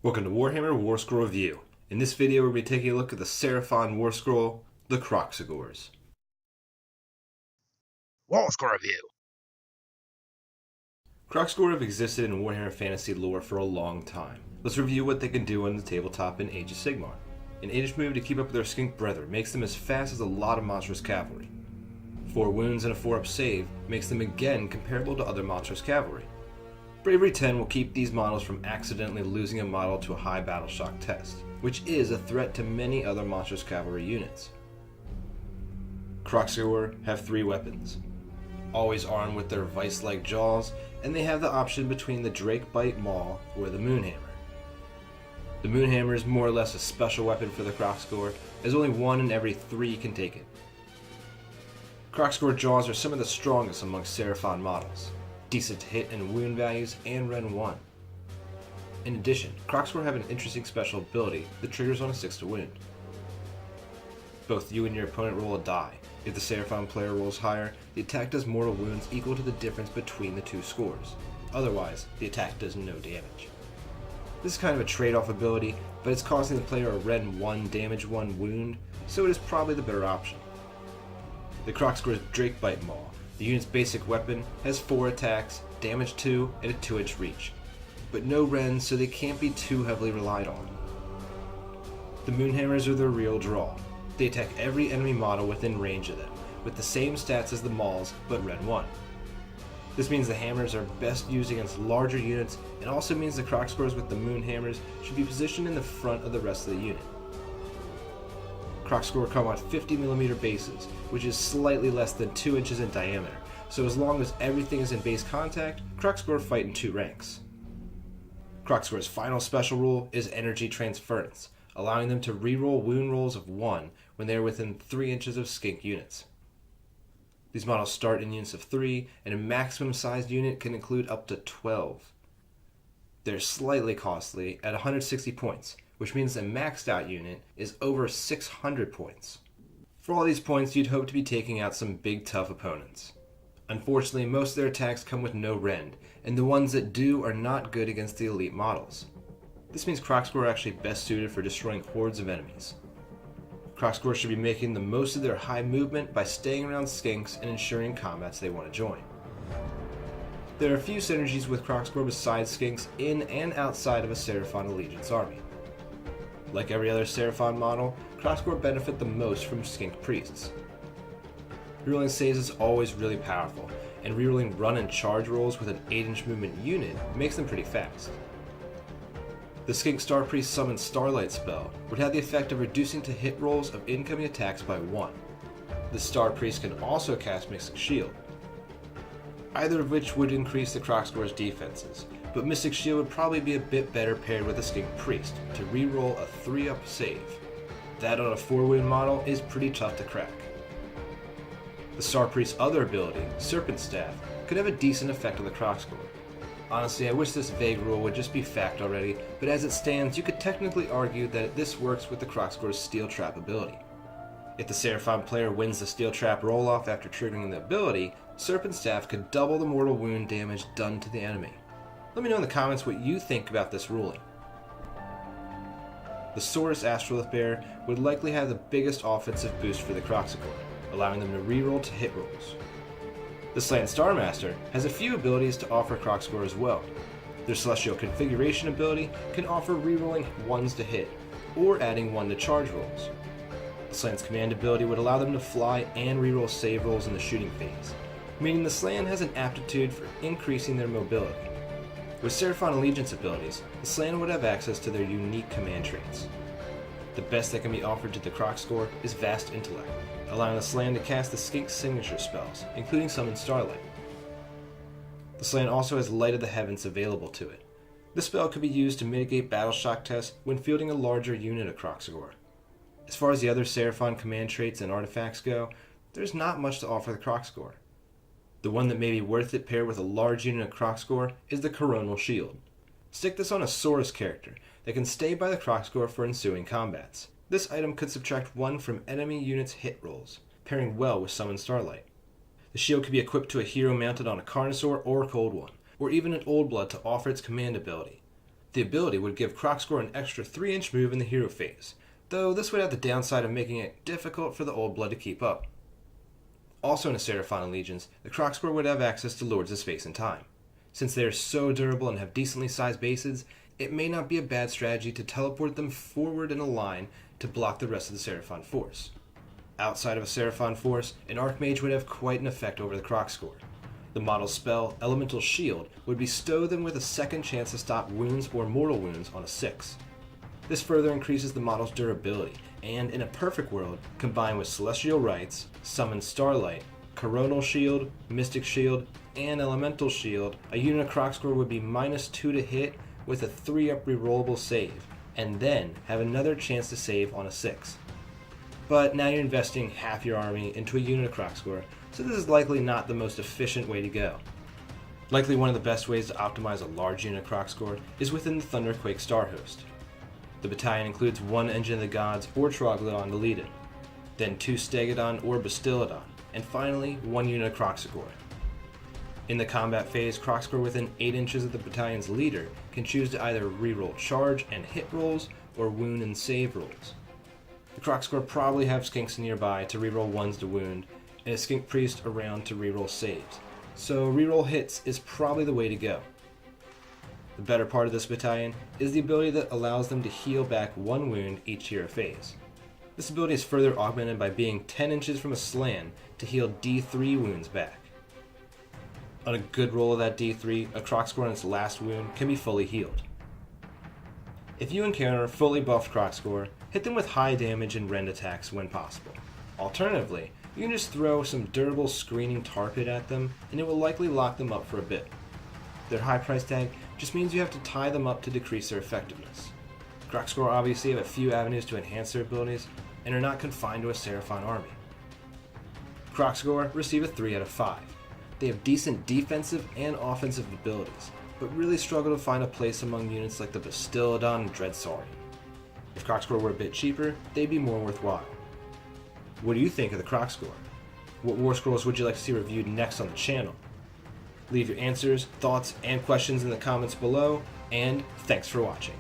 Welcome to Warhammer Warscroll Review. In this video, we'll be taking a look at the Seraphon Warscroll, the Kroxigors. Warscroll Review. Kroxigor have existed in Warhammer Fantasy lore for a long time. Let's review what they can do on the tabletop in Age of Sigmar. An 8-inch move to keep up with their skink brethren makes them as fast as a lot of monstrous cavalry. 4 wounds and a 4-up save makes them again comparable to other monstrous cavalry. Bravery 10 will keep these models from accidentally losing a model to a high battle shock test, which is a threat to many other monstrous cavalry units. Kroxigor have 3 weapons, always armed with their vice-like jaws, and they have the option between the Drake Bite Maul or the Moonhammer. The Moonhammer is more or less a special weapon for the Kroxigor, as only 1 in every 3 can take it. Kroxigor jaws are some of the strongest amongst Seraphon models. Decent hit and wound values, and Ren 1. In addition, Kroxigor have an interesting special ability that triggers on a 6 to wound. Both you and your opponent roll a die. If the Seraphon player rolls higher, the attack does mortal wounds equal to the difference between the 2 scores. Otherwise, the attack does no damage. This is kind of a trade-off ability, but it's costing the player a Ren 1 damage 1 wound, so it is probably the better option. The Kroxigor's Drake Bite Maul, the unit's basic weapon, has 4 attacks, damage 2, and a 2-inch reach, but no Rens, so they can't be too heavily relied on. The Moonhammers are the real draw. They attack every enemy model within range of them, with the same stats as the Mauls, but Ren 1. This means the hammers are best used against larger units, and also means the Kroxigors with the Moonhammers should be positioned in the front of the rest of the unit. Kroxigor come on 50mm bases, which is slightly less than 2 inches in diameter, so as long as everything is in base contact, Kroxigor fight in 2 ranks. Kroxigor's final special rule is Energy Transference, allowing them to reroll wound rolls of 1 when they are within 3 inches of skink units. These models start in units of 3, and a maximum sized unit can include up to 12. They're slightly costly at 160 points, which means a maxed out unit is over 600 points. For all these points, you'd hope to be taking out some big tough opponents. Unfortunately, most of their attacks come with no rend, and the ones that do are not good against the elite models. This means Kroxigor are actually best suited for destroying hordes of enemies. Kroxigor should be making the most of their high movement by staying around skinks and ensuring combats they want to join. There are a few synergies with Kroxigor besides skinks in and outside of a Seraphon Allegiance army. Like every other Seraphon model, Kroxigor benefit the most from skink priests. Rerolling saves is always really powerful, and rerolling run and charge rolls with an 8-inch movement unit makes them pretty fast. The Skink Star Priest Summon Starlight spell would have the effect of reducing to hit rolls of incoming attacks by 1. The Star Priest can also cast Mystic Shield, either of which would increase the Kroxigor's defenses, but Mystic Shield would probably be a bit better paired with a Skink Priest to reroll a 3-up save. That on a 4-wound model is pretty tough to crack. The Star Priest's other ability, Serpent Staff, could have a decent effect on the Kroxigor. Honestly, I wish this vague rule would just be fact already, but as it stands, you could technically argue that this works with the Kroxigor's Steel Trap ability. If the Seraphon player wins the Steel Trap roll-off after triggering the ability, Serpent Staff could double the mortal wound damage done to the enemy. Let me know in the comments what you think about this ruling. The Saurus Astrolith Bear would likely have the biggest offensive boost for the Kroxigor, allowing them to reroll to hit rolls. The Slant Starmaster has a few abilities to offer Kroxigor as well. Their Celestial Configuration ability can offer rerolling 1s to hit, or adding 1 to charge rolls. The Slant's Command ability would allow them to fly and reroll save rolls in the shooting phase, meaning the Slant has an aptitude for increasing their mobility. With Seraphon Allegiance abilities, the Slant would have access to their unique command traits. The best that can be offered to the Kroxigor is Vast Intellect, allowing the Slant to cast the Skink's signature spells, including Summon Starlight. The Slant also has Light of the Heavens available to it. This spell could be used to mitigate battle shock tests when fielding a larger unit of Kroxigor. As far as the other Seraphon command traits and artifacts go, there's not much to offer the Kroxigor. The one that may be worth it paired with a large unit of Kroxigor is the Coronal Shield. Stick this on a Saurus character that can stay by the Kroxigor for ensuing combats. This item could subtract 1 from enemy units' hit rolls, pairing well with Summon Starlight. The shield could be equipped to a hero mounted on a Carnosaur or a Cold One, or even an Old Blood to offer its command ability. The ability would give Kroxigor an extra 3-inch move in the hero phase, though this would have the downside of making it difficult for the old blood to keep up. Also in a Seraphon Allegiance, the Kroxigor would have access to Lords of Space and Time. Since they are so durable and have decently sized bases, it may not be a bad strategy to teleport them forward in a line to block the rest of the Seraphon force. Outside of a Seraphon force, an Archmage would have quite an effect over the Kroxigor. The model's spell, Elemental Shield, would bestow them with a second chance to stop wounds or mortal wounds on a 6. This further increases the model's durability, and in a perfect world, combined with Celestial Rites, Summon Starlight, Coronal Shield, Mystic Shield, and Elemental Shield, a unit of Kroxigor would be -2 to hit with a 3-up rerollable save, and then have another chance to save on a 6. But now you're investing half your army into a unit of Kroxigor, so this is likely not the most efficient way to go. Likely one of the best ways to optimize a large unit of Kroxigor is within the Thunderquake Star Host. The battalion includes 1 Engine of the Gods or Troglodon to lead it, then 2 Stegodon or Bastiladon, and finally 1 unit of Kroxigor. In the combat phase, Kroxigor within 8 inches of the battalion's leader can choose to either reroll charge and hit rolls or wound and save rolls. The Kroxigor probably have Skinks nearby to reroll 1s to wound, and a Skink Priest around to reroll saves, so reroll hits is probably the way to go. The better part of this battalion is the ability that allows them to heal back 1 wound each hero phase. This ability is further augmented by being 10 inches from a slan to heal D3 wounds back. On a good roll of that D3, a Kroxigor on its last wound can be fully healed. If you encounter fully buffed Kroxigor, hit them with high damage and rend attacks when possible. Alternatively, you can just throw some durable screening tar pit at them and it will likely lock them up for a bit. Their high price tag just means you have to tie them up to decrease their effectiveness. Kroxigor obviously have a few avenues to enhance their abilities and are not confined to a Seraphon army. Kroxigor receive a 3 out of 5. They have decent defensive and offensive abilities, but really struggle to find a place among units like the Bastiladon and Dreadsaurian. If Kroxigor were a bit cheaper, they'd be more worthwhile. What do you think of the Kroxigor? What Warscrolls would you like to see reviewed next on the channel? Leave your answers, thoughts, and questions in the comments below, and thanks for watching.